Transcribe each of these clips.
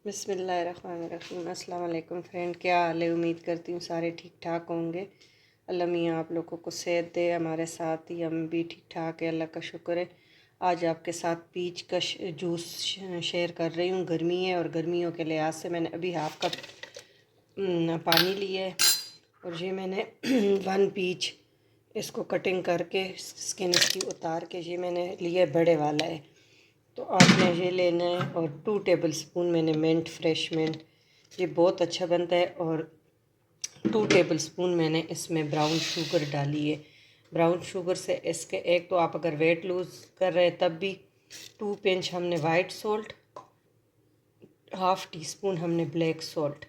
बिस्मिल्लाहिर्रहमानिर्रहीम। अस्सलाम वालेकुम फ्रेंड, क्या हाल है? उम्मीद करती हूँ सारे ठीक ठाक होंगे। अल्लाह मियाँ आप लोगों को सेहत दे, हमारे साथ ही हम भी ठीक ठाक है, अल्लाह का शुक्र है। आज आपके साथ पीच का जूस शेयर कर रही हूँ। गर्मी है और गर्मियों के लिहाज से मैंने अभी हाफ़ कप पानी लिया है और ये मैंने वन पीच इसको कटिंग करके स्किन इसकी उतार के ये मैंने लिया, बड़े वाला है। तो आपने ये लेना है और 2 टेबल स्पून मैंने मिंट, फ्रेश मिंट, ये बहुत अच्छा बनता है। और 2 टेबल स्पून मैंने इसमें ब्राउन शुगर डाली है। ब्राउन शुगर से इसके एक तो आप अगर वेट लूज़ कर रहे हैं तब भी 2 पिंच हमने white salt, half tea spoon हमने ब्लैक सॉल्ट,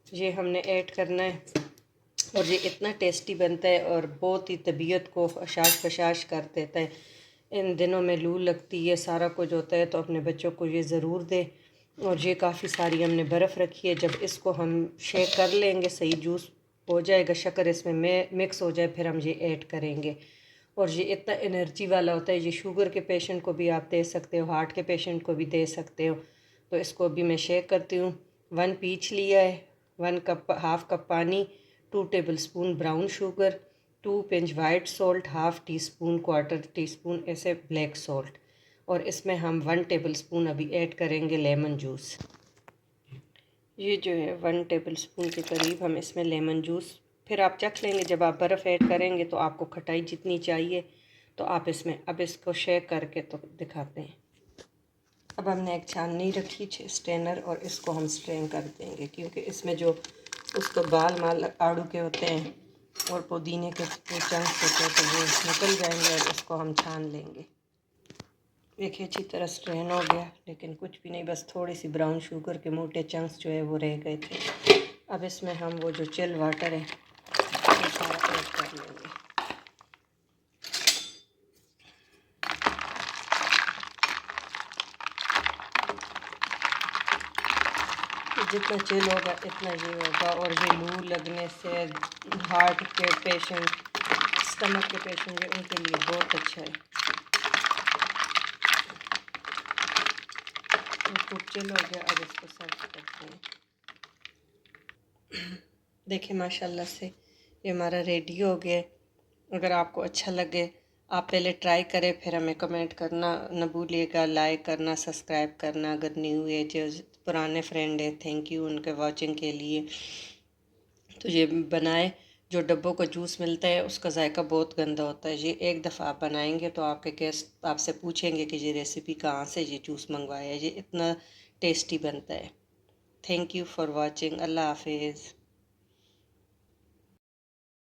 ये हमने ऐड करना है। और ये इतना टेस्टी बनता है और बहुत ही तबीयत को अशाश फशाश कर देता है। इन दिनों में लू लगती है, सारा कुछ होता है, तो अपने बच्चों को ये ज़रूर दें। और ये काफ़ी सारी हमने बर्फ़ रखी है। जब इसको हम शेक कर लेंगे, सही जूस हो जाएगा, शक्कर इसमें मिक्स हो जाए, फिर हम ये ऐड करेंगे। और ये इतना एनर्जी वाला होता है, ये शुगर के पेशेंट को भी आप दे सकते हो, हार्ट के पेशेंट को भी दे सकते हो। तो इसको अभी मैं शेक करती हूँ। 1 पीच लिया है, 1 कप, हाफ़ कप पानी, 2 table spoon brown sugar, 2 pinch white salt, half tea spoon, quarter tea spoon ऐसे ब्लैक सॉल्ट। और इसमें हम 1 टेबल स्पून अभी ऐड करेंगे लेमन जूस। ये जो है 1 टेबल स्पून के करीब हम इसमें लेमन जूस, फिर आप चख लेंगे जब आप बर्फ़ ऐड करेंगे तो आपको खटाई जितनी चाहिए तो आप इसमें, अब इसको शेक करके तो दिखाते हैं। अब हमने एक छाननी रखी, स्ट्रेनर, और इसको हम स्ट्रेन कर देंगे क्योंकि इसमें जो उसको बाल माल आड़ू के होते हैं और पुदीने के चंक्स होते हैं तो वो निकल जाएंगे और इसको हम छान लेंगे। देखिए अच्छी तरह स्ट्रेन हो गया, लेकिन कुछ भी नहीं, बस थोड़ी सी ब्राउन शुगर के मोटे चंक्स जो है वो रह गए थे। अब इसमें हम वो जो चिल वाटर है वो सारा ऐड कर लेंगे। जितना चिल होगा इतना ये होगा। और ये लू लगने से, हार्ट के पेशेंट, स्टमक के पेशेंट जो, उनके लिए बहुत अच्छा है। तो चिल हो गया, अब इसको सर्व करते हैं। देखिए माशाल्लाह से ये हमारा रेडी हो गया। अगर आपको अच्छा लगे आप पहले ट्राई करें, फिर हमें कमेंट करना न भूलिएगा, लाइक करना, सब्सक्राइब करना। अगर न्यू है, जो पुराने फ्रेंड है, थैंक यू उनके वाचिंग के लिए। तो ये बनाए, जो डब्बों का जूस मिलता है उसका जायका बहुत गंदा होता है। ये एक दफ़ा आप बनाएंगे तो आपके गेस्ट आपसे पूछेंगे कि ये रेसिपी कहाँ से ये जूस मंगवाया है। ये इतना टेस्टी बनता है। Thank you for watching. अल्लाह हाफिज़।